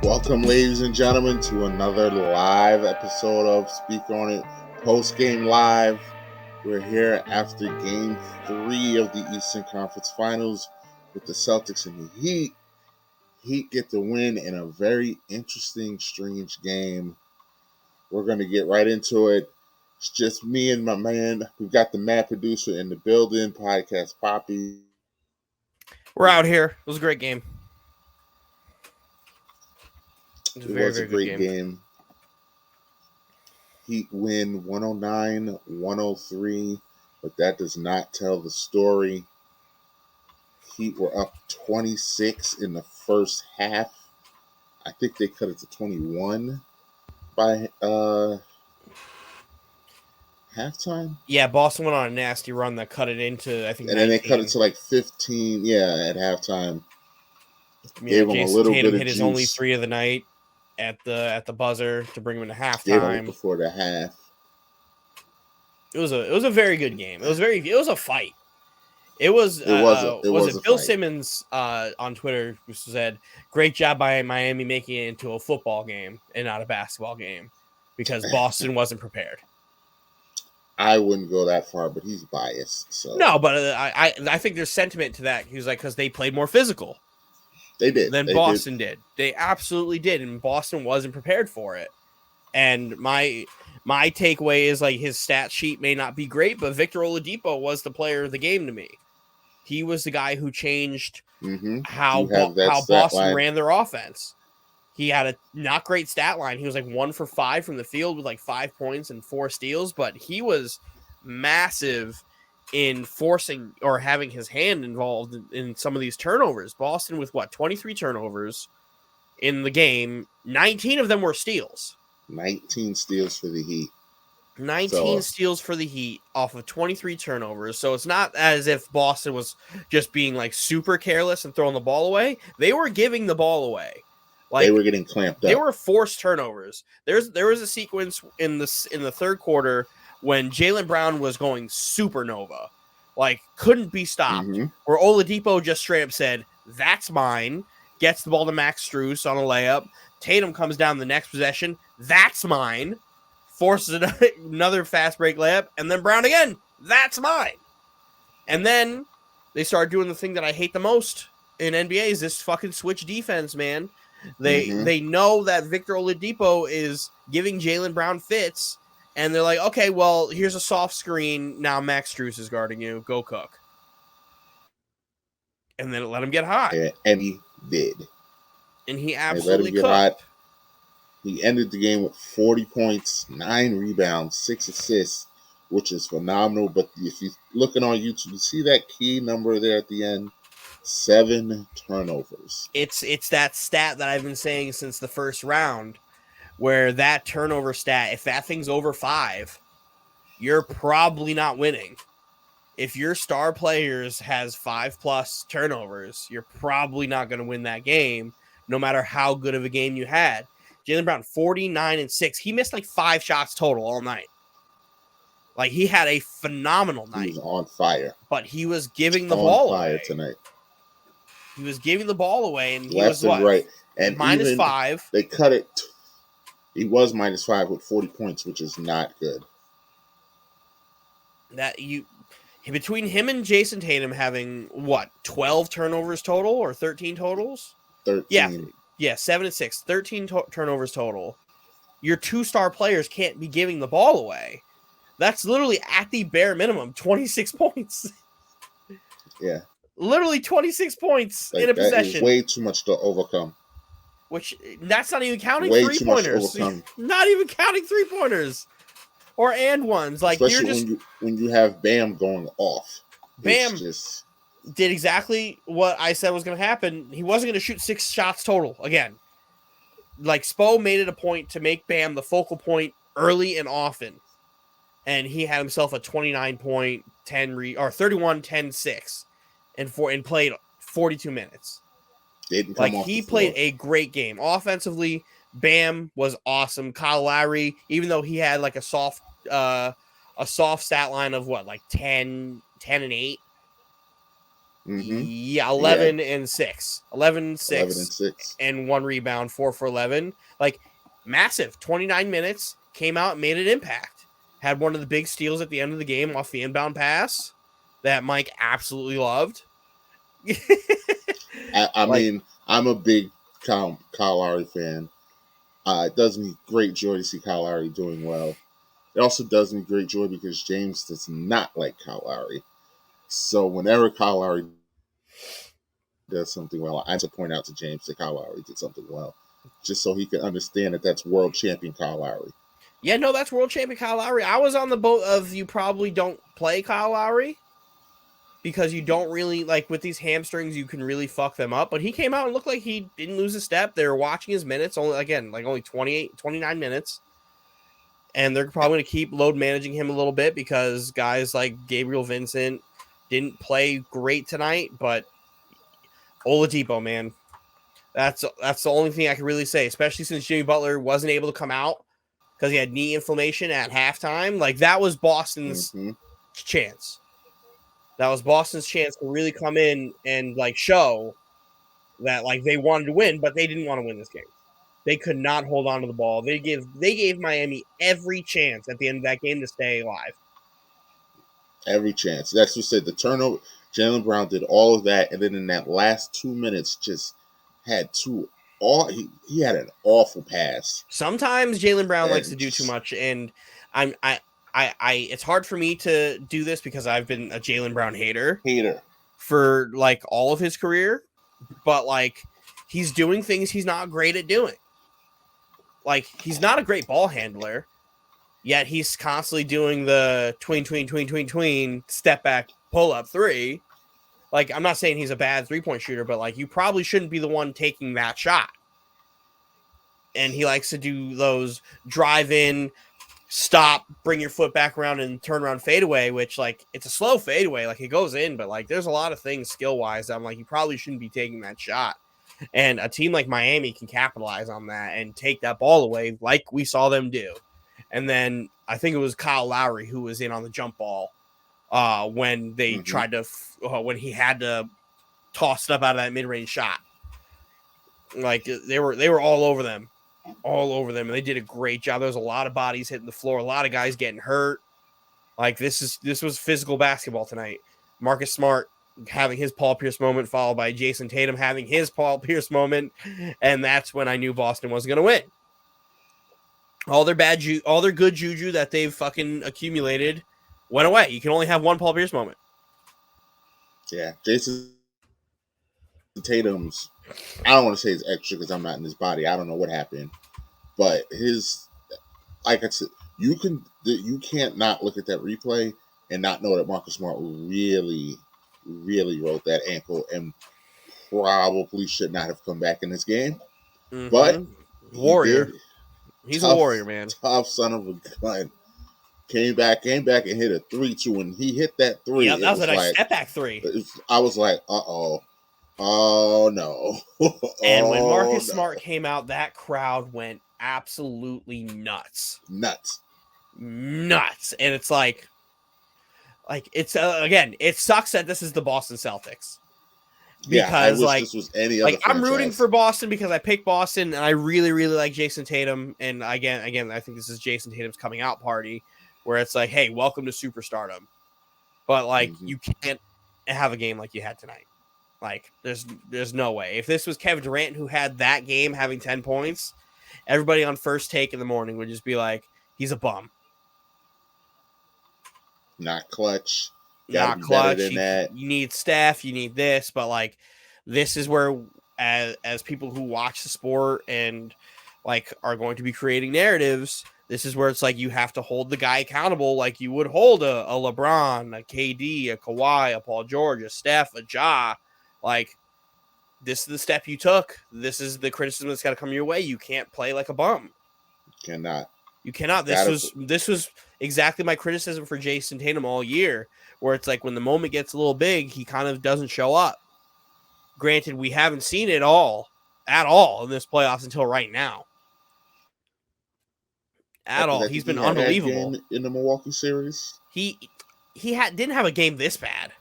Welcome, ladies and gentlemen, to another live episode of Speak On It Post Game Live. We're here after Game 3 of the Eastern Conference Finals with the Celtics and the Heat. Heat get the win in a very interesting, strange game. We're going to get right into it. It's just me and my man. We've got the Mad Producer in the building, Podcast Poppy. We're out here. It was a great game. It was a great game. Heat win 109-103, but that does not tell the story. Heat were up 26 in the first half. I think they cut it to 21 by halftime. Yeah, Boston went on a nasty run that cut it into, I think, and 19. Then they cut it to like 15, at halftime. Yeah, Gave him a little Tatum bit hit his only three of the night at the buzzer to bring him into halftime. Before the half. It was a very good game. It was a fight. It was Bill Simmons on Twitter who said, "Great job by Miami making it into a football game and not a basketball game because Boston wasn't prepared." I wouldn't go that far, but he's biased. So no, but I think there's sentiment to that. He was like, because they played more physical. They did. Than Boston did. They absolutely did, and Boston wasn't prepared for it. And my takeaway is, like, his stat sheet may not be great, but Victor Oladipo was the player of the game to me. He was the guy who changed how Boston ran their offense. He had a not great stat line. He was like 1 for 5 from the field with like 5 points and 4 steals, but he was massive in forcing or having his hand involved in some of these turnovers. Boston with 23 turnovers in the game. 19 of them were steals. 19 steals for the Heat. 19 steals for the Heat off of 23 turnovers. So it's not as if Boston was just being like super careless and throwing the ball away. They were giving the ball away. Like, they were getting clamped up. They were forced turnovers. There was a sequence in the third quarter when Jaylen Brown was going supernova, like couldn't be stopped, where Oladipo just straight up said, "That's mine," gets the ball to Max Strus on a layup. Tatum comes down the next possession, "That's mine," forces another fast break layup, and then Brown again, "That's mine." And then they started doing the thing that I hate the most in NBA is this fucking switch defense, man. They know that Victor Oladipo is giving Jaylen Brown fits, and they're like, okay, well, here's a soft screen. Now Max Strus is guarding you. Go cook. And then it let him get hot. And he did. And he absolutely cooked. Hot. He ended the game with 40 points, 9 rebounds, 6 assists, which is phenomenal. But if you're looking on YouTube, you see that key number there at the end? 7 turnovers. It's that stat that I've been saying since the first round, where that turnover stat, if that thing's over 5, you're probably not winning. If your star players has 5+ turnovers, you're probably not going to win that game, no matter how good of a game you had. Jaylen Brown, 49-6. He missed like 5 shots total all night. Like, he had a phenomenal night. He was on fire. But he was giving the ball away. On fire tonight. He was giving the ball away, and he left was what? And right. And -5. They cut it. He was -5 with 40 points, which is not good. Between him and Jason Tatum having 12 turnovers total or 13 totals? 13. Yeah, 7 and 6, 13 turnovers total. Your 2-star players can't be giving the ball away. That's literally at the bare minimum 26 points. Yeah. Literally 26 points in a possession. That is way too much to overcome. Which, that's not even counting 3-pointers. Not even counting 3-pointers. Or and ones. Like, especially you're just when you have Bam going off. Bam did exactly what I said was going to happen. He wasn't going to shoot 6 shots total again. Like, Spo made it a point to make Bam the focal point early and often. And he had himself a 29-point, 31, 10, 6. And played 42 minutes. He played a great game. Offensively, Bam was awesome. Kyle Lowry, even though he had like a soft stat line of 10 and 8. Yeah, 11 and 6. 11, 6, 11 and 6. and 1 rebound, 4 for 11. Like, massive. 29 minutes, came out, made an impact. Had one of the big steals at the end of the game off the inbound pass that Mike absolutely loved. I mean, I'm a big Kyle Lowry fan. It does me great joy to see Kyle Lowry doing well. It also does me great joy because James does not like Kyle Lowry. So whenever Kyle Lowry does something well, I have to point out to James that Kyle Lowry did something well, just so he can understand that that's world champion Kyle Lowry. Yeah, no, that's world champion Kyle Lowry. I was on the boat of you probably don't play Kyle Lowry because you don't really, like, with these hamstrings, you can really fuck them up. But he came out and looked like he didn't lose a step. They were watching his minutes, only 29 minutes. And they're probably going to keep load managing him a little bit because guys like Gabriel Vincent didn't play great tonight. But Oladipo, man, that's the only thing I can really say, especially since Jimmy Butler wasn't able to come out because he had knee inflammation at halftime. Like, that was Boston's chance. That was Boston's chance to really come in and, like, show that, like, they wanted to win, but they didn't want to win this game. They could not hold on to the ball. They gave Miami every chance at the end of that game to stay alive. Every chance. That's what said the turnover. Jaylen Brown did all of that, and then in that last 2 minutes, just had he had an awful pass. Sometimes Jaylen Brown likes to do too much, and I it's hard for me to do this because I've been a Jaylen Brown hater for, like, all of his career, but, like, he's doing things he's not great at doing. Like, he's not a great ball handler, yet he's constantly doing the tween, step back, pull up 3. Like, I'm not saying he's a bad 3-point shooter, but, like, you probably shouldn't be the one taking that shot. And he likes to do those drive in, stop, bring your foot back around, and turn around fadeaway, which, like, it's a slow fadeaway. Like, it goes in, but, like, there's a lot of things skill-wise that I'm like, you probably shouldn't be taking that shot. And a team like Miami can capitalize on that and take that ball away like we saw them do. And then I think it was Kyle Lowry who was in on the jump ball when they tried to when he had to toss it up out of that mid-range shot. Like, they were all over them. And they did a great job. There was a lot of bodies hitting the floor, a lot of guys getting hurt. Like, this was physical basketball tonight. Marcus Smart having his Paul Pierce moment, followed by Jason Tatum having his Paul Pierce moment, and that's when I knew Boston wasn't going to win. All their good juju that they've fucking accumulated went away. You can only have one Paul Pierce moment. Yeah, Jason Tatum's, I don't want to say it's extra because I'm not in his body. I don't know what happened, but his, like I said, you can't not look at that replay and not know that Marcus Smart really rolled that ankle and probably should not have come back in this game. But warrior, he's a warrior, man. Tough son of a gun. Came back and hit a 3-2. When he hit that 3, yeah, that was a nice step back 3. I was like, oh no. And when Marcus Smart came out, that crowd went absolutely nuts. And it's like it's again, it sucks that this is the Boston Celtics. Because, I wish this was any other franchise. I'm rooting for Boston because I picked Boston and I really, really like Jason Tatum. And again, I think this is Jason Tatum's coming out party where it's like, hey, welcome to superstardom. But, like, you can't have a game like you had tonight. Like, there's no way. If this was Kevin Durant who had that game having 10 points, everybody on First Take in the morning would just be like, he's a bum. Not clutch. Not clutch. You need Steph. You need this. But, like, this is where, as people who watch the sport and, like, are going to be creating narratives, this is where it's like you have to hold the guy accountable like you would hold a LeBron, a KD, a Kawhi, a Paul George, a Steph, a Ja. Like, this is the step you took. This is the criticism that's got to come your way. You can't play like a bum. You cannot. This was exactly my criticism for Jason Tatum all year, where it's like when the moment gets a little big, he kind of doesn't show up. Granted, we haven't seen it at all in this playoffs until right now. He's been unbelievable in the Milwaukee series. He didn't have a game this bad.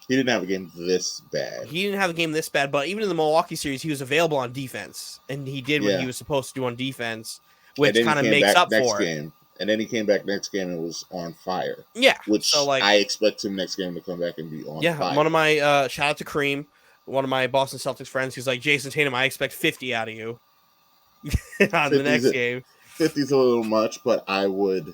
He didn't have a game this bad. He didn't have a game this bad, but even in the Milwaukee series, he was available on defense, and he did what he was supposed to do on defense, which kind of makes up for it. And then he came back next game and was on fire. Yeah. Which so, like, I expect him next game to come back and be on fire. Yeah, one of my, shout out to Kareem, one of my Boston Celtics friends, who's like, Jason Tatum, I expect 50 out of you on the next game. 50's a little much, but I would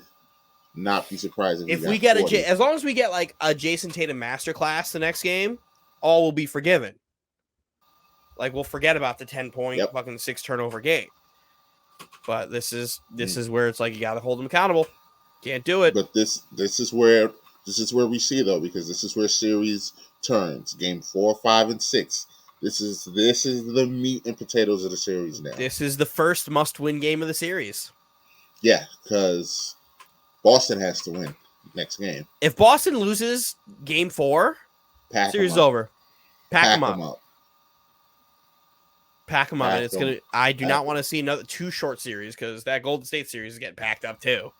not be surprised if we get 40. As long as we get like a Jason Tatum masterclass the next game, all will be forgiven. Like, we'll forget about the 10-point fucking 6 turnover game. But this is where it's like you got to hold them accountable. Can't do it. But this is where we see, though, because this is where series turns. Game 4, 5, and 6. This is the meat and potatoes of the series now. This is the first must-win game of the series. Yeah, because Boston has to win next game. If Boston loses game 4, series is over. Pack them up. Pack them up, and it's gonna. I do not want to see another 2 short series because that Golden State series is getting packed up too.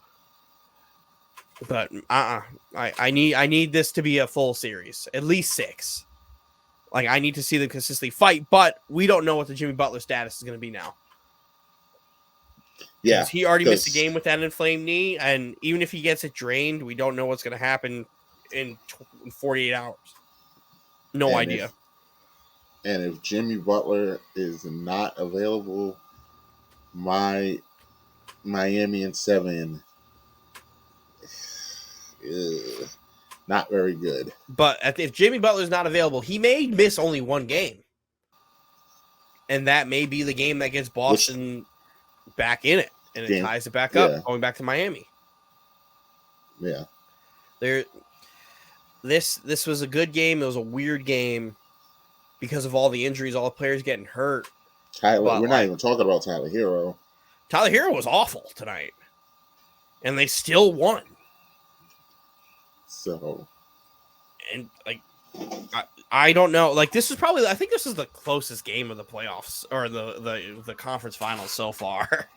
But I need this to be a full series, at least 6. Like, I need to see them consistently fight, but we don't know what the Jimmy Butler status is going to be now. Yeah, he already missed a game with that inflamed knee, and even if he gets it drained, we don't know what's going to happen in 48 hours. No idea. If Jimmy Butler is not available, my Miami in 7, not very good. But if Jimmy Butler is not available, he may miss only 1 game, and that may be the game that gets Boston back in it, and it ties it back up, going back to Miami. Yeah. This was a good game. It was a weird game because of all the injuries, all the players getting hurt. We're not even talking about Tyler Hero. Tyler Hero was awful tonight, and they still won. So, and like, I don't know. Like, this is probably, I think this is the closest game of the playoffs or the conference finals so far.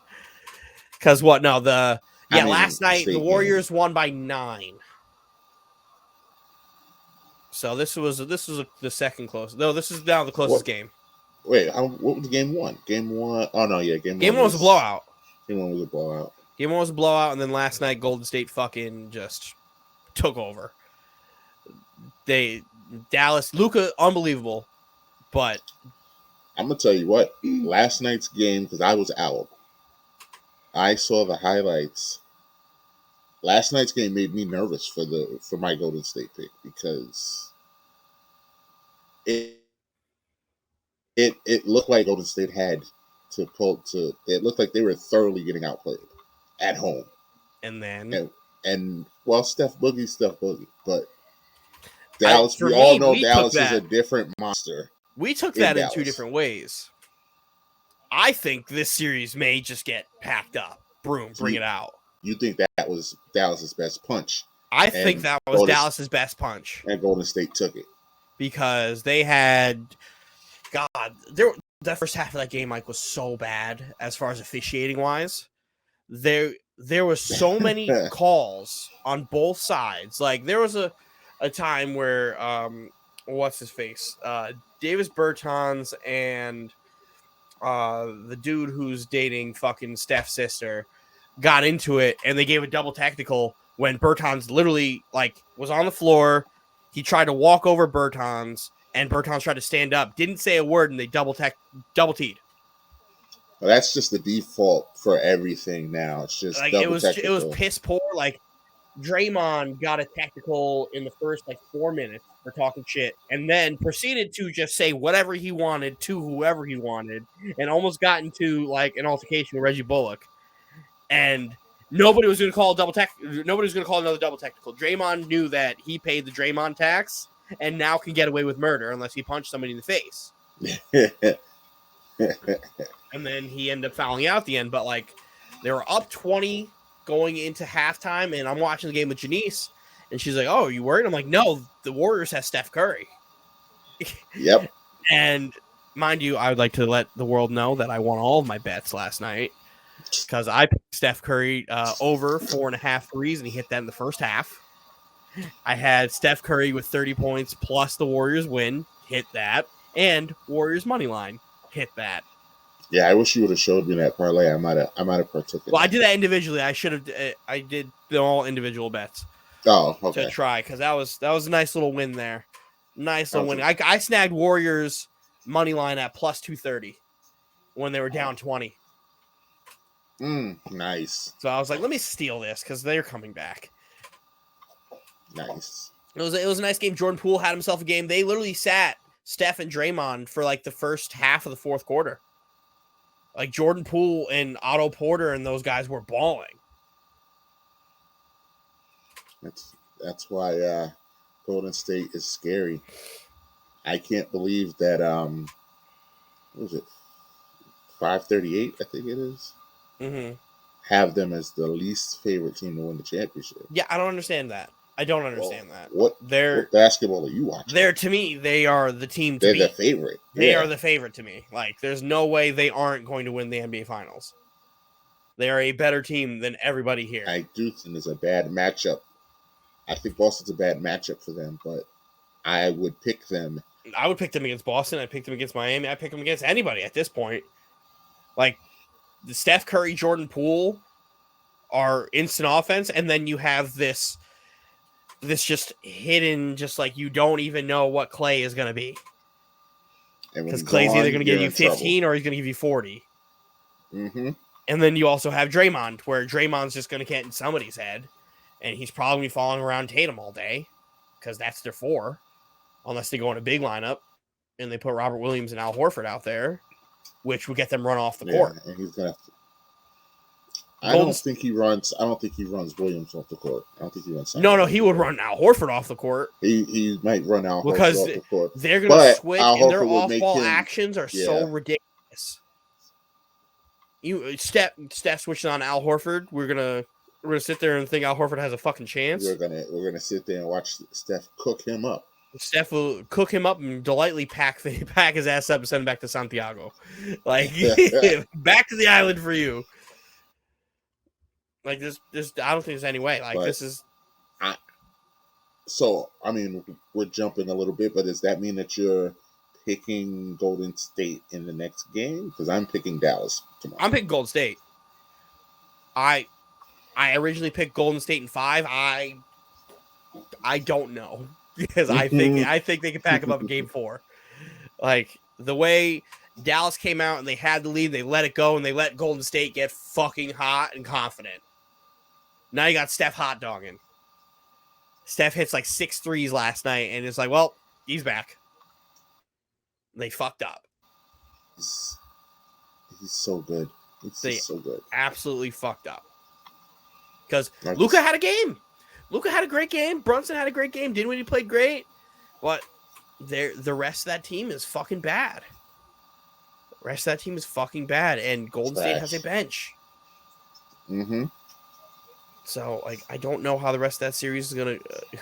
Because last night the Warriors won by 9. So this was the second closest. No, this is now the closest game. Wait, what was game 1? Game 1? Oh no, yeah, game 1 was a blowout. Game 1 was a blowout. Game 1 was a blowout, and then last night Golden State fucking just took over. Dallas, Luka, unbelievable, but I'm gonna tell you what. Last night's game, because I was out, I saw the highlights. Last night's game made me nervous for my Golden State pick because it looked like Golden State had to pull to. It looked like they were thoroughly getting outplayed at home, and then Steph Boogie, but Dallas. We all know Dallas is a different monster. We took that in 2 different ways. I think this series may just get packed up. Bring it out. You think that was Dallas's best punch? I think that was Dallas's best punch. And Golden State took it. Because they had... the first half of that game, Mike, was so bad as far as officiating-wise. There was so many calls on both sides. Like, there was a time where... what's his face? Davis Bertans and the dude who's dating fucking Steph's sister got into it, and they gave a double technical when Bertans literally was on the floor. He tried to walk over Bertans, and Bertans tried to stand up, didn't say a word, and they double teed. Well, that's just the default for everything now. It's just it was piss poor. Like, Draymond got a technical in the first 4 minutes for talking shit, and then proceeded to just say whatever he wanted to whoever he wanted, and almost got into an altercation with Reggie Bullock. And nobody was going to call a double tech. Nobody was going to call another double technical. Draymond knew that he paid the Draymond tax, and now can get away with murder unless he punched somebody in the face. And then he ended up fouling out at the end. But they were up 20 going into halftime, and I'm watching the game with Janice, and she's like, "Oh, are you worried?" I'm like, "No, the Warriors have Steph Curry." Yep. And mind you, I would like to let the world know that I won all of my bets last night. Because I picked Steph Curry over 4.5 threes, and he hit that in the first half. I had Steph Curry with 30 points plus the Warriors win, hit that, and Warriors money line, hit that. Yeah, I wish you would have showed me that parlay. I might have partook in Well, I that. did that individually. I should have. I did them all individual bets. Oh, okay. To try because that was a nice little win there. Nice little win. Okay. I snagged Warriors money line at plus 230 when they were down 20. Nice. So I was like, let me steal this because they're coming back. Nice. It was a nice game. Jordan Poole had himself a game. They literally sat Steph and Draymond for like the first half of the fourth quarter. Like Jordan Poole and Otto Porter and those guys were balling. That's why Golden State is scary. I can't believe that what was it 538? I think it is. Mm-hmm. Have them as the least favorite team to win the championship. Yeah, I don't understand that. I don't understand that. What basketball are you watching? To me, they are the team to They're beat. the favorite. They are the favorite to me. Like, there's no way they aren't going to win the NBA Finals. They are a better team than everybody here. I do think it's a bad matchup. I think Boston's a bad matchup for them, but I would pick them. I would pick them against Boston. I'd pick them against Miami. I'd pick them against anybody at this point. Like, the Steph Curry, Jordan Poole are instant offense, and then you have this just hidden, just like you don't even know what Clay is going to be. Because Clay's either going to give you 15 or he's going to give you 40. Mm-hmm. And then you also have Draymond, where Draymond's just going to get in somebody's head, and he's probably going to be following around Tatum all day, because that's their four, unless they go in a big lineup, and they put Robert Williams and Al Horford out there, which would get them run off the court. And he's going to have to. I don't think he runs Williams off the court. I don't think he runs. No, he would run Al Horford off the court. He might run Al Horford off the court. They're going to switch, and their off-ball actions are so ridiculous. Steph switching on Al Horford. We're gonna sit there and think Al Horford has a fucking chance. We're gonna sit there and watch Steph cook him up. Steph will cook him up and delightfully pack his ass up and send him back to Santiago. Like, back to the island for you. Like, there's I don't think there's any way. Like, this is. So, I mean, we're jumping a little bit, but does that mean that you're picking Golden State in the next game? Because I'm picking Dallas tomorrow. I'm picking Golden State. I originally picked Golden State in 5. I don't know, because I think they can pack him up in game 4. Like, the way Dallas came out and they had the lead, they let it go, and they let Golden State get fucking hot and confident. Now you got Steph hot dogging. Steph hits like 6 threes last night, and it's like, well, he's back. They fucked up. He's so good. He's so good. Absolutely fucked up. Because Luka had a game. Luka had a great game. Brunson had a great game. Dinwiddie played great. But the rest of that team is fucking bad. The rest of that team is fucking bad. And Golden State has a bench. Mm-hmm. So, like, I don't know how the rest of that series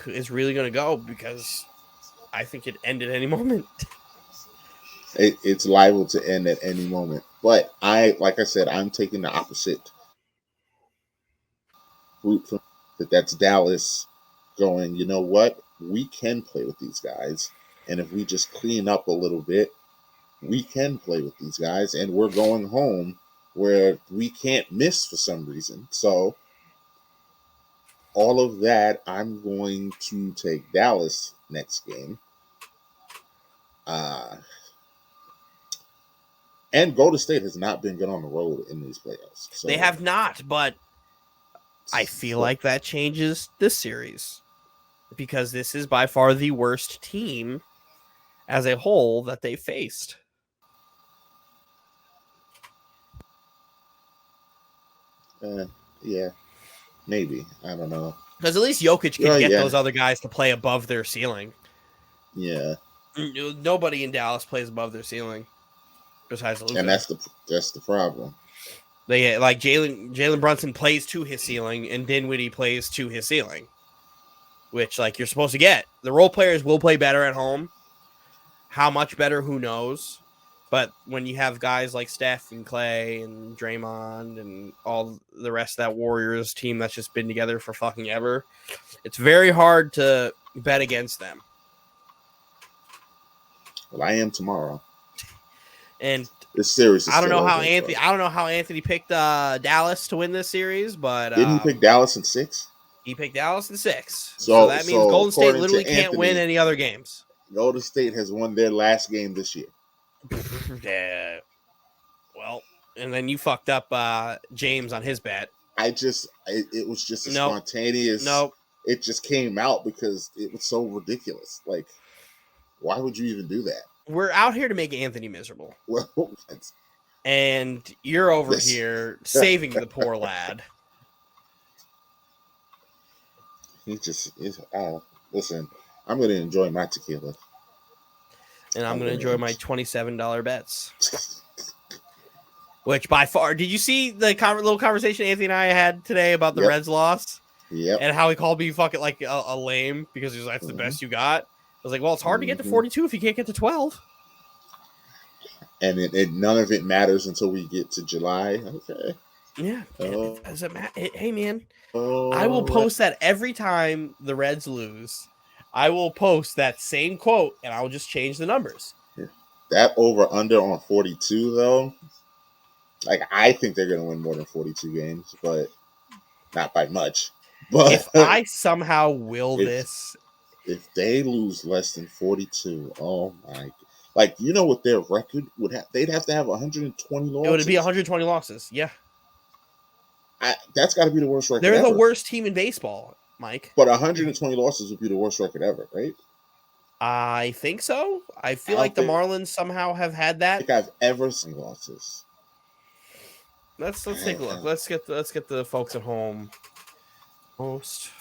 is really gonna go, because I think it ended any moment. It's liable to end at any moment. But like I said, I'm taking the opposite route from that's Dallas going, you know what? We can play with these guys. And if we just clean up a little bit, we can play with these guys. And we're going home where we can't miss for some reason. So all of that, I'm going to take Dallas next game. And Golden State has not been good on the road in these playoffs. So they have not, but I feel like that changes this series, because this is by far the worst team as a whole that they faced. Yeah, maybe. I don't know. Because at least Jokic can get those other guys to play above their ceiling. Yeah. Nobody in Dallas plays above their ceiling besides Luka. And that's the problem. They like Jalen Brunson plays to his ceiling, and Dinwiddie plays to his ceiling, which, like, you're supposed to get. The role players will play better at home. How much better? Who knows? But when you have guys like Steph and Clay and Draymond and all the rest of that Warriors team that's just been together for fucking ever, it's very hard to bet against them. Well, I am tomorrow. And this series is I don't know how Anthony picked Dallas to win this series, but didn't he pick Dallas in 6? He picked Dallas in 6. So that means Golden State literally can't win Anthony, any other games. Golden State has won their last game this year. Yeah. Well, and then you fucked up James on his bet. It was just a spontaneous. Nope. It just came out because it was so ridiculous. Like, why would you even do that? We're out here to make Anthony miserable. Well, and you're over here saving the poor lad. He just is. Listen, I'm going to enjoy my tequila. And I'm going to enjoy my $27 bets. Which by far, did you see the little conversation Anthony and I had today about the Reds loss? Yep. And how he called me fucking like a lame because he was like, that's the best you got. I was like, well, it's hard to get to 42 if you can't get to 12. And none of it matters until we get to July. Okay. Yeah. It doesn't matter. Hey, man. I will post that every time the Reds lose. I will post that same quote, and I will just change the numbers. That over-under on 42, though, like, I think they're going to win more than 42 games, but not by much. But if I somehow will this... If they lose less than 42, oh, my... Like, you know what their record would have? They'd have to have 120 losses. It would be 120 losses, yeah. That's got to be the worst record They're ever. the worst team in baseball, Mike. But 120 losses would be the worst record ever, right? I think so. I feel like the Marlins somehow have had that. I think I've ever seen losses. Let's take a look. Let's get the folks at home. Folks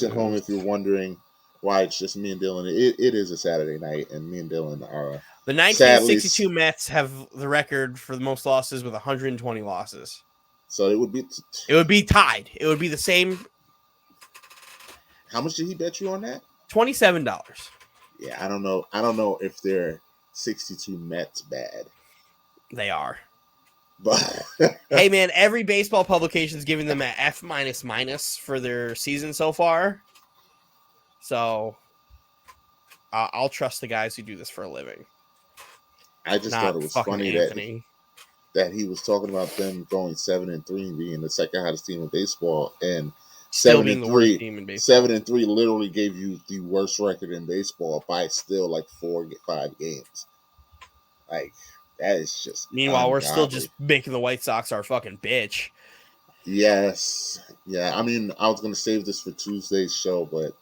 at home, if you're wondering why it's just me and Dylan, it is a Saturday night, and me and Dylan are... The 1962 Mets have the record for the most losses with 120 losses. So it would be... It would be tied. It would be the same... How much did he bet you on that? $27. Yeah, I don't know. I don't know if they're 62 Mets bad. They are. But hey, man, every baseball publication is giving them an F minus for their season so far. So I'll trust the guys who do this for a living. I just thought it was funny that he was talking about them going 7-3 and being the second hottest team in baseball, and still being the worst team in baseball. 7-3 literally gave you the worst record in baseball by still like 4-5 games. Like, that is just... Meanwhile, we're still just making the White Sox our fucking bitch. Yes. Yeah, I mean, I was going to save this for Tuesday's show, but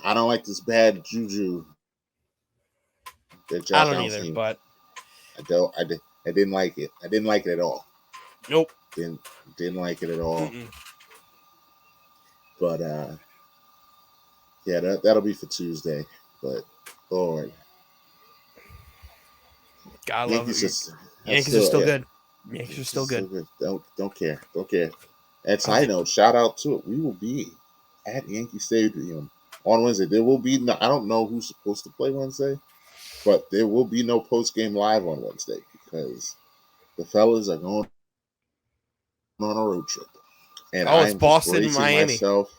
I don't like this bad juju. I don't either, but... I didn't like it. I didn't like it at all. Nope. Didn't like it at all. Mm-mm. But, yeah, that'll be for Tuesday. But, Lord... God love it. Yankees are still good. Yankees are still good. Don't care. And side note, shout out to it. We will be at Yankee Stadium on Wednesday. There will be no... I don't know who's supposed to play Wednesday, but there will be no post-game live on Wednesday because the fellas are going on a road trip. And it's Boston and Miami. Myself,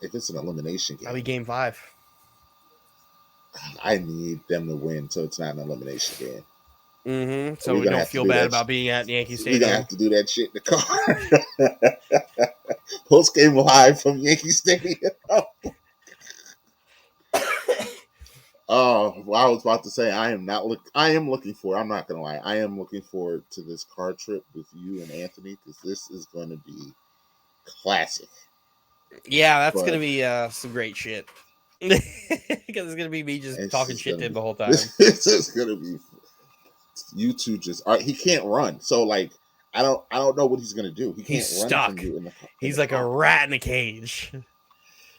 if it's an elimination game, that'll be game 5. I need them to win so it's not an elimination game. Mm-hmm. So we don't feel bad about being at Yankee Stadium. We're going to have to do that shit in the car. Post-game live from Yankee Stadium. Oh, well, I was about to say I am looking forward. I'm not gonna lie. I am looking forward to this car trip with you and Anthony because this is going to be classic. Yeah, that's going to be some great shit. Because it's going to be me just talking shit to him the whole time. This is going to be you two just. He can't run, so like I don't know what he's going to do. He's run stuck. From you in the, he's like a rat in a cage.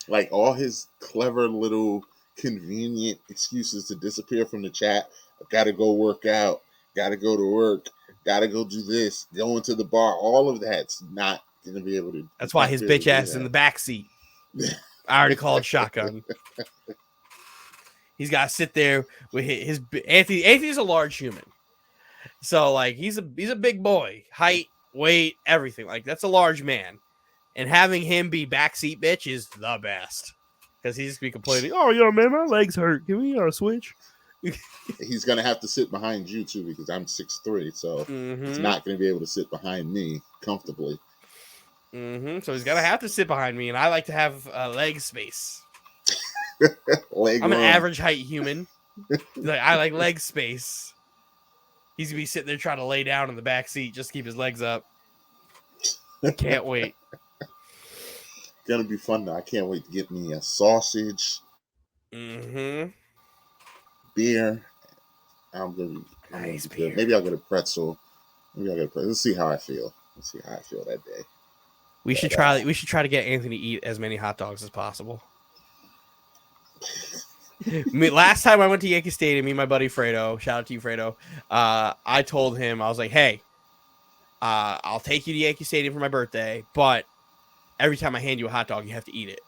Like all his clever little convenient excuses to disappear from the chat. I gotta go work out, gotta go to work, gotta go do this, go into the bar. All of that's not gonna be able to. That's why his bitch ass is in the back seat. I already called shotgun. He's got to sit there with his Anthony. Anthony's a large human, so like he's a big boy, height, weight, everything. Like that's a large man, and having him be backseat bitch is the best because he's be complaining. Oh yeah, man, my legs hurt. Can we switch? He's gonna have to sit behind you too because I'm 6'3", so he's not gonna be able to sit behind me comfortably. So he's gonna have to sit behind me, and I like to have leg space. I'm an average height human. Like I like leg space. He's gonna be sitting there trying to lay down in the back seat just to keep his legs up. Can't wait. Gonna be fun though. I can't wait to get me a sausage. Beer. I'm gonna be good. Maybe I'll get a pretzel. Let's see how I feel. That day. We should try to get Anthony to eat as many hot dogs as possible. Last time I went to Yankee Stadium, me and my buddy Fredo, shout out to you, Fredo. I told him, I was like, hey, I'll take you to Yankee Stadium for my birthday, but every time I hand you a hot dog, you have to eat it.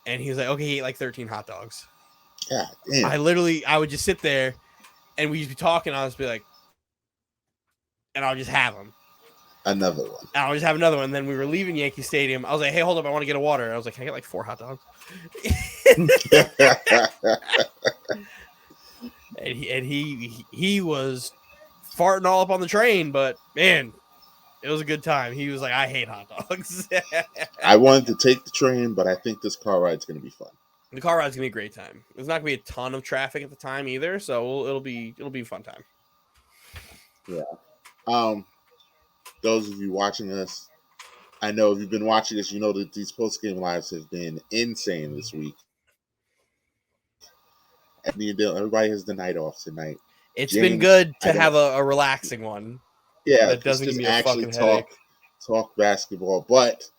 And he was like, okay, he ate like 13 hot dogs. God damn. I would just sit there and we'd just be talking. I'll just be like, and I'll just have them. Another one. And I'll just have another one. And then we were leaving Yankee Stadium. I was like, hey, hold up. I want to get a water. I was like, can I get like 4 hot dogs? and he was farting all up on the train, but man, it was a good time. He was like, I hate hot dogs. I wanted to take the train, but I think this car ride's going to be fun. The car ride's going to be a great time. There's not going to be a ton of traffic at the time either, so it'll be a fun time. Yeah. Those of you watching us, I know if you've been watching us, you know that these post-game lives have been insane this week. Everybody has the night off tonight. It's been good to have a relaxing one. Yeah, that doesn't give me a fucking headache. Talk basketball, but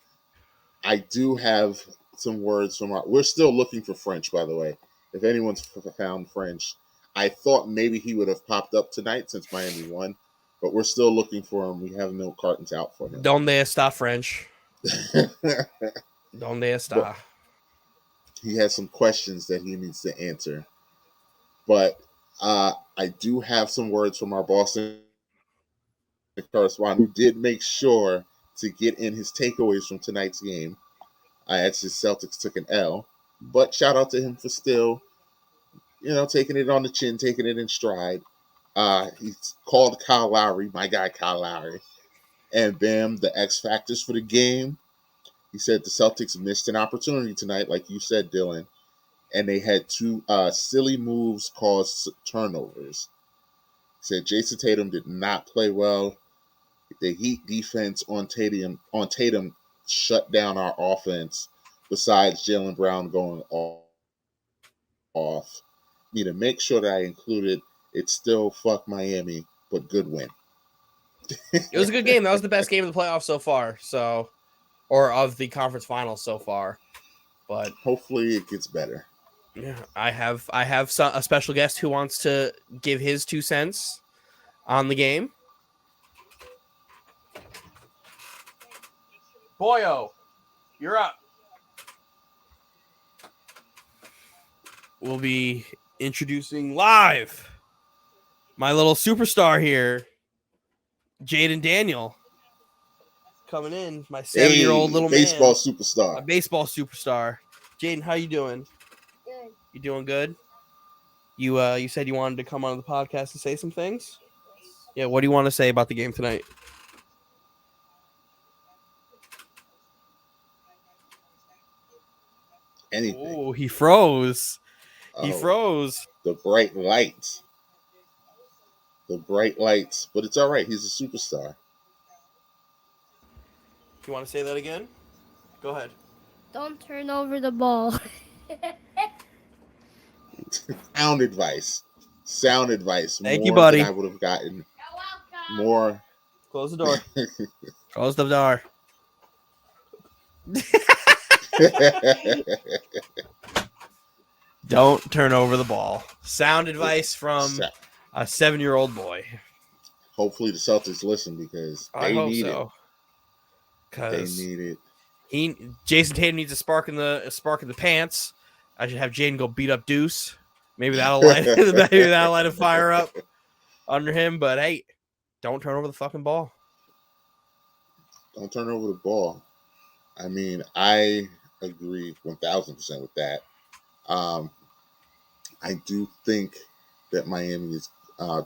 I do have some words from we're still looking for French, by the way. If anyone's found French, I thought maybe he would have popped up tonight since Miami won, but we're still looking for him. We have no cartons out for him. Donde está French? Donde está? But he has some questions that he needs to answer, but I do have some words from our Boston correspondent who did make sure to get in his takeaways from tonight's game. Actually, Celtics took an L, but shout out to him for still, taking it on the chin, taking it in stride. He called Kyle Lowry, my guy Kyle Lowry, and bam, the X factors for the game. He said the Celtics missed an opportunity tonight, like you said, Dylan, and they had 2 silly moves cause turnovers. He said Jason Tatum did not play well. The Heat defense on Tatum shut down our offense. Besides Jaylen Brown going off, need to make sure that I included. It's still fuck Miami, but good win. It was a good game. That was the best game of the playoffs so far. Or of the conference finals so far. But hopefully it gets better. Yeah, I have a special guest who wants to give his 2 cents on the game. Boyo, you're up. We'll be introducing live my little superstar here, Jaden Daniel, coming in. My 7-year-old little baseball man. Superstar. A baseball superstar. Jaden, how you doing? Good. You doing good? You said you wanted to come on the podcast and say some things? Yeah, what do you want to say about the game tonight? Anything. Oh, he froze. He froze. The bright lights. But it's all right. He's a superstar. You want to say that again? Go ahead. Don't turn over the ball. Sound advice. Thank you, buddy. I would have gotten more. Close the door. Close the door. Don't turn over the ball. Sound advice from a 7-year-old boy. Hopefully the Celtics listen because they need it. They need it. Jason Tatum needs a spark in the pants. I should have Jaden go beat up Deuce. Maybe that'll light a fire up under him. But hey, don't turn over the fucking ball. Don't turn over the ball. I mean, I agree 1,000% with that. I do think that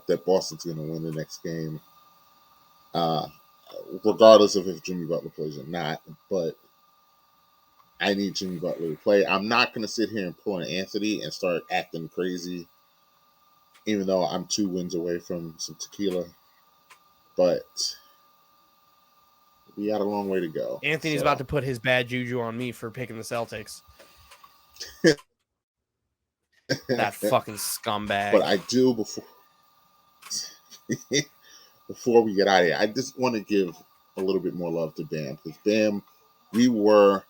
that Boston's going to win the next game, regardless of if Jimmy Butler plays or not. But I need Jimmy Butler to play. I'm not going to sit here and pull an Anthony and start acting crazy, even though I'm 2 wins away from some tequila. But we got a long way to go. Anthony's about to put his bad juju on me for picking the Celtics. That fucking scumbag. But I do, before we get out of here, I just want to give a little bit more love to Bam, because Bam, we were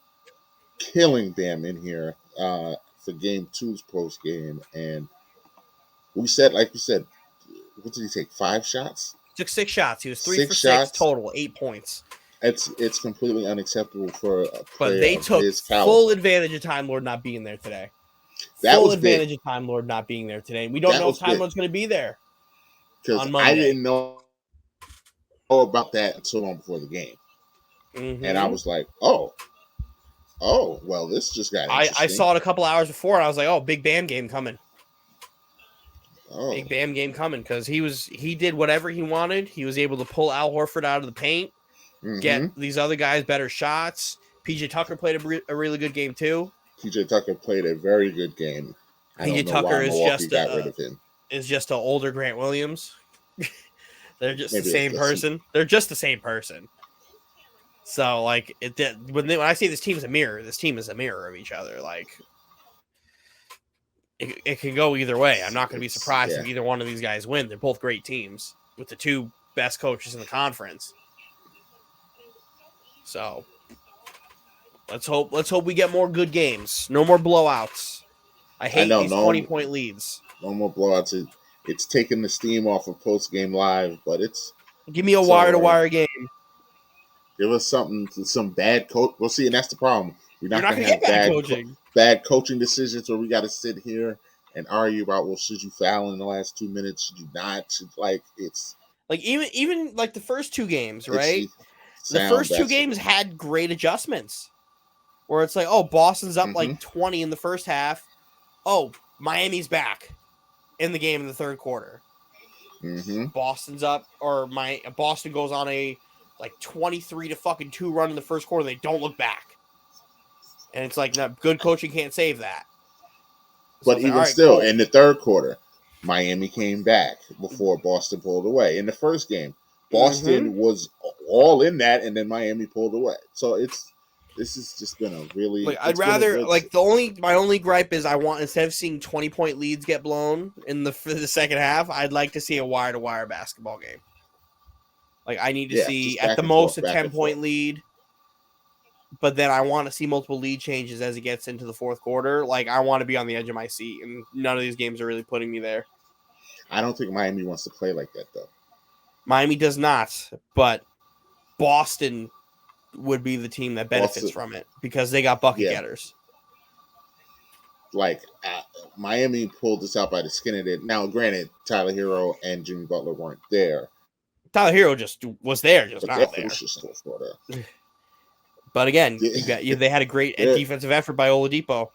killing Bam in here for Game 2's post game, and we said, like you said, what did he take? 5 shots? Took 6 shots. He was 3 for 6 total, 8 points. It's completely unacceptable for a player. But they took full advantage of Time Lord not being there today. Full advantage of Time Lord not being there today. We don't know if Time Lord's going to be there on Monday. I didn't know about that until long before the game. Mm-hmm. And I was like, oh, well, this just got interesting. I saw it a couple hours before, and I was like, oh, big Bam game coming. Oh. Big Bam game coming, because he did whatever he wanted. He was able to pull Al Horford out of the paint, get these other guys better shots. PJ Tucker played a really good game, too. PJ Tucker played a very good game. PJ Tucker is just an older Grant Williams. They're just the same person. They're just the same person. So, like, when I say this team is a mirror, this team is a mirror of each other. Like, it can go either way. I'm not going to be surprised if either one of these guys win. They're both great teams with the 2 best coaches in the conference. So, let's hope we get more good games. No more blowouts. I hate these 20-point leads. No more blowouts. It's taking the steam off of Post Game Live, but give me a wire-to-wire game. Give us some bad coach. We'll see, and that's the problem. We're not going to have bad coaching decisions where we got to sit here and argue about, well, should you foul in the last 2 minutes? Should you not? It's like even like the first 2 games, right? The first 2 games had great adjustments. Where it's like, oh, Boston's up like 20 in the first half. Oh, Miami's back in the game in the third quarter. Mm-hmm. Boston's up, or Boston goes on a like 23-2 run in the first quarter. They don't look back, and it's like good coaching can't save that. So but even still, in the third quarter, Miami came back before Boston pulled away. In the first game, Boston was all in that, and then Miami pulled away. So this has just been a really. Like, I'd rather my only gripe is I want, instead of seeing 20-point leads get blown for the second half, I'd like to see a wire-to-wire basketball game. Like, I need to see at the most a 10-point lead, but then I want to see multiple lead changes as it gets into the fourth quarter. Like, I want to be on the edge of my seat, and none of these games are really putting me there. I don't think Miami wants to play like that, though. Miami does not, but Boston would be the team that benefits from it because they got bucket getters. Like, Miami pulled this out by the skin of it. Now, granted, Tyler Hero and Jimmy Butler weren't there. Tyler Hero just was there, just not there. But again, they had a great defensive effort by Oladipo.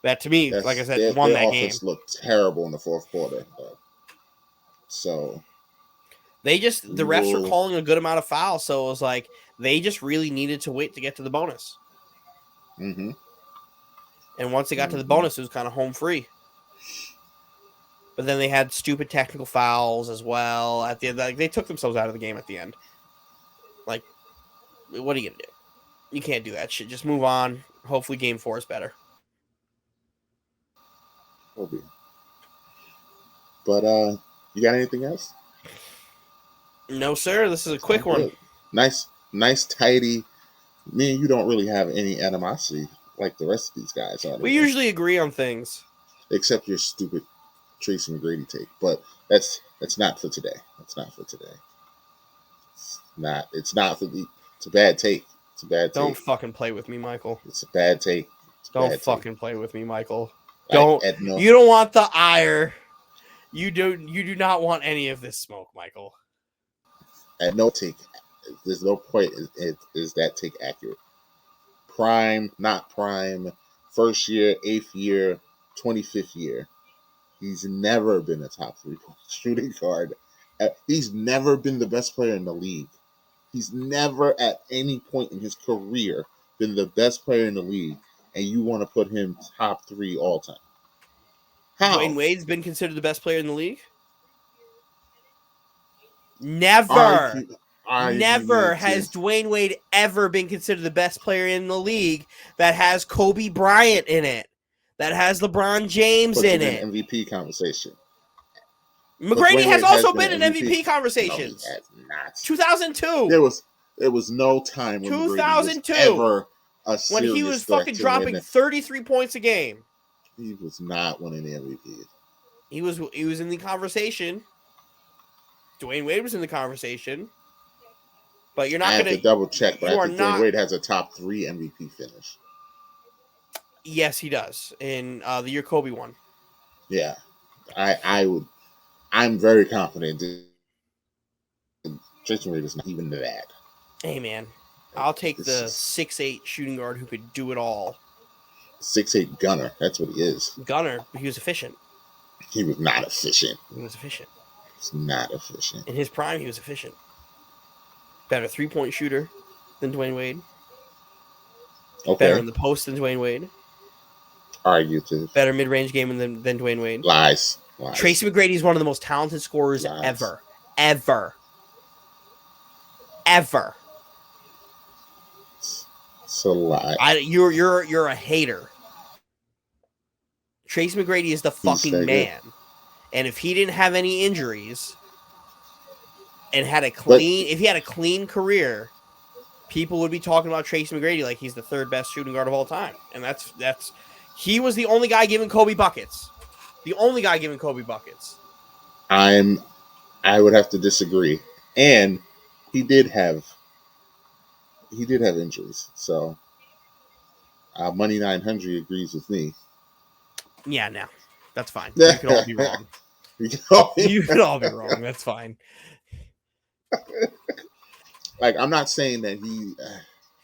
That, to me, like I said, won that game. Offense looked terrible in the fourth quarter. So the refs were calling a good amount of fouls, so it was like they just really needed to wait to get to the bonus. Mm-hmm. And once they got to the bonus, it was kind of home free. But then they had stupid technical fouls as well at the end. Like, they took themselves out of the game at the end. Like, what are you gonna do? You can't do that shit. Just move on. Hopefully, Game 4 is better. But you got anything else? No, sir. This is a quick one. Nice, tidy. Me and you don't really have any animosity like the rest of these guys. We usually agree on things, except your stupid Tracy McGrady take. But that's not for today. It's not for today. It's not for the. It's a bad take. Don't fucking play with me, Michael. It's a bad take. Don't fucking play with me, Michael. Like, You don't want the ire. You do not want any of this smoke, Michael. At no take, there's no point is that take accurate. Prime, not prime, first year, 8th year, 25th year. He's never been a top 3-point shooting guard. He's never been the best player in the league. He's never at any point in his career been the best player in the league, and you want to put him top 3 all time. How? Dwayne Wade's been considered the best player in the league? Never. Never has Dwayne Wade ever been considered the best player in the league that has Kobe Bryant in it, that has LeBron James in it. MVP conversation. McGrady has also been in MVP conversations. No, he has not. 2002. There was no time when 2002 was ever a when he was fucking dropping 33 points a game. He was not winning the MVP. He was in the conversation. Dwayne Wade was in the conversation. But you're not going to double check, but I think Dwayne Wade has a top 3 MVP finish. Yes, he does. In the year Kobe won. Yeah. I'm very confident that Jason Wade is not even that. Hey, man. I'll take the 6'8" shooting guard who could do it all. 6'8" gunner. That's what he is. Gunner. He was efficient. He was not efficient. He was efficient. He was not efficient. In his prime, he was efficient. Better 3-point shooter than Dwayne Wade. Okay. Better in the post than Dwayne Wade. Arguably. Better mid-range game than Dwayne Wade. Lies. Tracy McGrady is one of the most talented scorers ever. Ever. It's a lie. You're a hater. Tracy McGrady is the fucking man. And if he didn't have any injuries and if he had a clean career, people would be talking about Tracy McGrady like he's the 3rd best shooting guard of all time. And he was the only guy giving Kobe buckets. The only guy giving Kobe buckets. I would have to disagree. And he did have injuries. So Money 900 agrees with me. Yeah, no. That's fine. You could all be wrong. You could all be wrong. That's fine. Like, I'm not saying that he...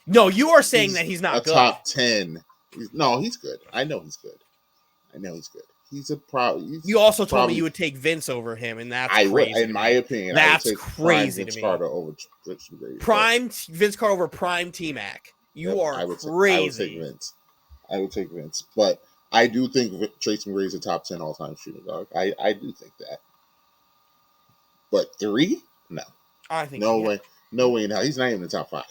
no, you are saying that he's not good. Top 10. No, he's good. I know he's good. He's a You also told me you would take Vince over him, and that's crazy. In my opinion, that's crazy to me. Vince Carter over Tracy McGrady. Prime Vince Carter over prime T-Mac. You are crazy. I would take Vince. But I do think Tracy McGrady is a top 10 all-time shooting guard. I do think that. But 3? No. I think no way. No way in hell. He's not even in the top 5.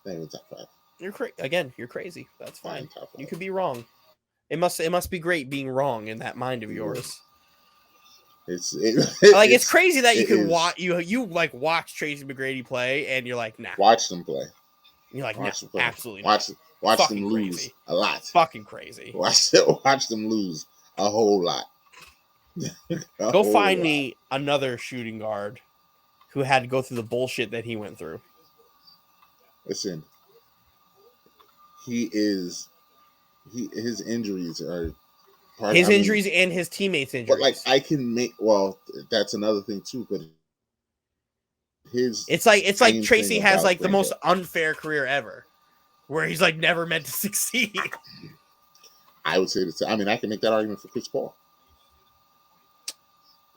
Not even in the top 5. You're crazy. That's fine. You could be wrong. It must be great being wrong in that mind of yours. It's crazy that you can watch watch Tracy McGrady play and you're like, nah. Watch them play. You're like, nah, absolutely not. Watch them lose crazy. A lot. Fucking crazy. Watch them lose a whole lot. Go find me another shooting guard who had to go through the bullshit that he went through. Listen, his injuries are injuries and his teammates' injuries. But that's another thing too. But it's like Tracy has like the most unfair career ever, where he's like never meant to succeed. I would say that. I mean, I can make that argument for Chris Paul.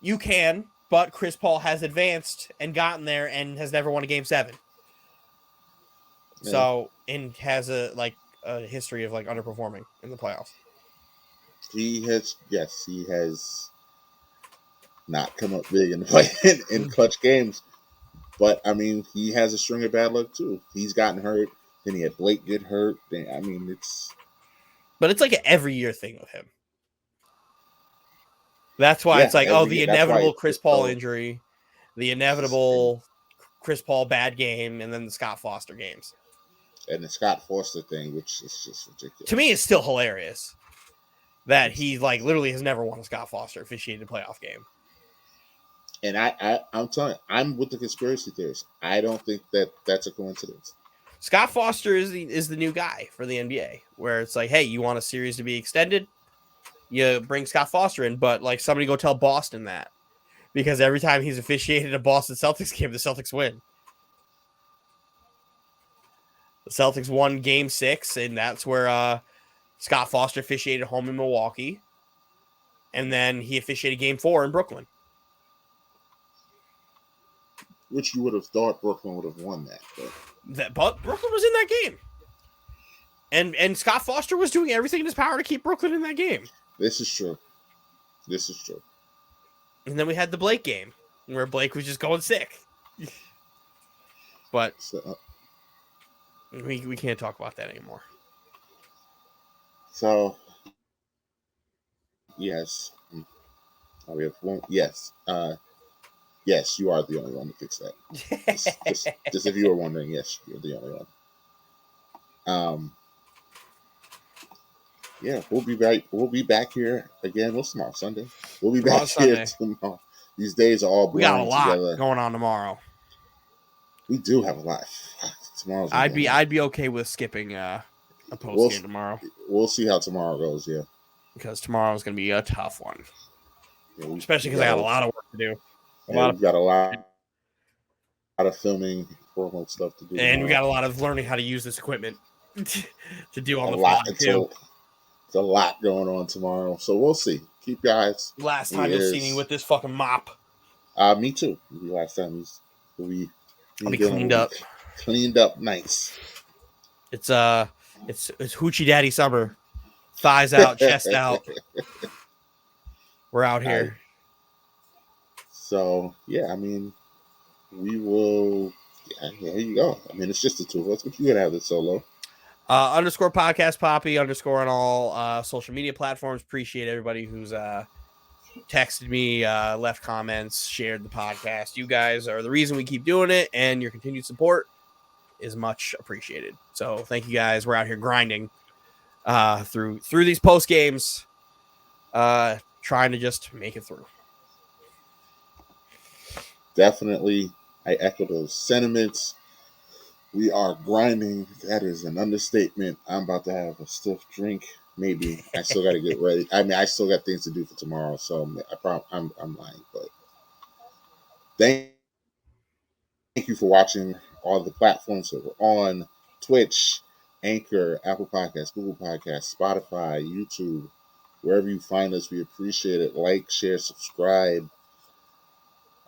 You can, but Chris Paul has advanced and gotten there and has never won a Game 7. Yeah. So, and has a history of underperforming in the playoffs. He has not come up big in clutch games. But I mean, he has a string of bad luck too. He's gotten hurt, then he had Blake get hurt. But it's like an every year thing with him. That's why it's like, the inevitable Chris Paul injury, the inevitable Chris Paul bad game, and then the Scott Foster games. And the Scott Foster thing, which is just ridiculous. To me, it's still hilarious that he literally has never won a Scott Foster officiated playoff game. And I'm telling you, I'm with the conspiracy theorists. I don't think that that's a coincidence. Scott Foster is the new guy for the NBA, where it's like, hey, you want a series to be extended? You bring Scott Foster in, but like somebody go tell Boston that, because every time he's officiated a Boston Celtics game, the Celtics win. The Celtics won Game 6, and that's where Scott Foster officiated home in Milwaukee, and then he officiated Game 4 in Brooklyn. Which you would have thought Brooklyn would have won that. But Brooklyn was in that game. And Scott Foster was doing everything in his power to keep Brooklyn in that game. This is true. And then we had the Blake game, where Blake was just going sick. But we can't talk about that anymore. So, yes. We have one. Yes. Yes, you are the only one to fix that. Just if you were wondering, yes, you're the only one. Yeah, we'll be back. We'll be back here again. What's tomorrow? Sunday. We'll be back here tomorrow. These days are all blurring together. We got a lot going on tomorrow. We do have a lot. Tomorrow's. I'd be okay with skipping a post game tomorrow. We'll see how tomorrow goes. Yeah, because tomorrow's gonna be a tough one, especially because I got a lot of work to do. We've got a lot of filming, promo stuff to do, and we got a lot of learning how to use this equipment to do on the fly too. It's a lot going on tomorrow, so we'll see. Keep your eyes. Last time you'll see me with this fucking mop. Me too. Last time I'll be cleaned up. Cleaned up nice. It's hoochie daddy summer. Thighs out, chest out. We're out here. So yeah, I mean, we will. Yeah, here you go. I mean, it's just the two of us, but you gotta have this solo. _ podcast Poppy _ on all social media platforms. Appreciate everybody who's texted me, left comments, shared the podcast. You guys are the reason we keep doing it, and your continued support is much appreciated. So thank you guys. We're out here grinding through these post games, trying to just make it through. Definitely, I echo those sentiments. We are grinding. That is an understatement. I'm about to have a stiff drink. Maybe I still got to get ready. I mean, I still got things to do for tomorrow, so I'm lying. But thank you for watching all the platforms that we're on: Twitch, Anchor, Apple Podcasts, Google Podcasts, Spotify, YouTube, wherever you find us. We appreciate it. Like, share, subscribe.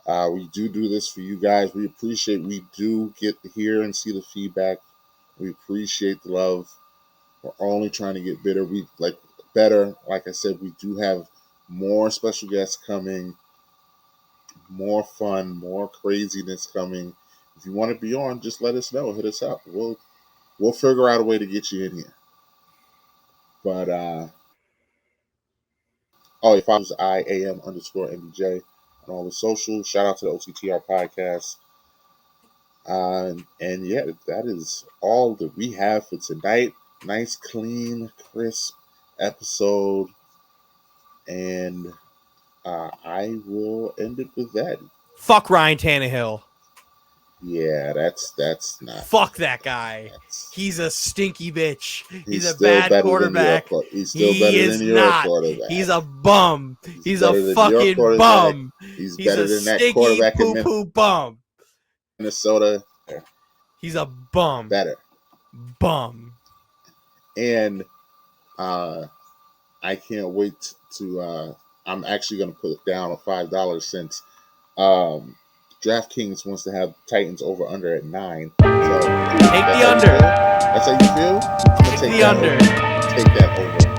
We do this for you guys. We appreciate. We do get to hear and see the feedback. We appreciate the love. We're only trying to get better. Better. Like I said, we do have more special guests coming, more fun, more craziness coming. If you want to be on, just let us know. Hit us up. We'll figure out a way to get you in here. But if I was IAM_MBJ on all the socials. Shout out to the OTTR podcast. And yeah, that is all that we have for tonight. Nice, clean, crisp episode. And I will end it with that. Fuck Ryan Tannehill. Yeah, that's not. Fuck that guy. He's a stinky bitch. He's a bad quarterback. He's still better than your quarterback. He's a bum. He's a fucking bum. He's better than that quarterback in poo bum. Minnesota. He's a bum. Better. Bum. And I can't wait to. I'm actually going to put it down at $5 since DraftKings wants to have Titans over under at 9. So take the under. That's how you feel? I'm gonna take the under. Take that over.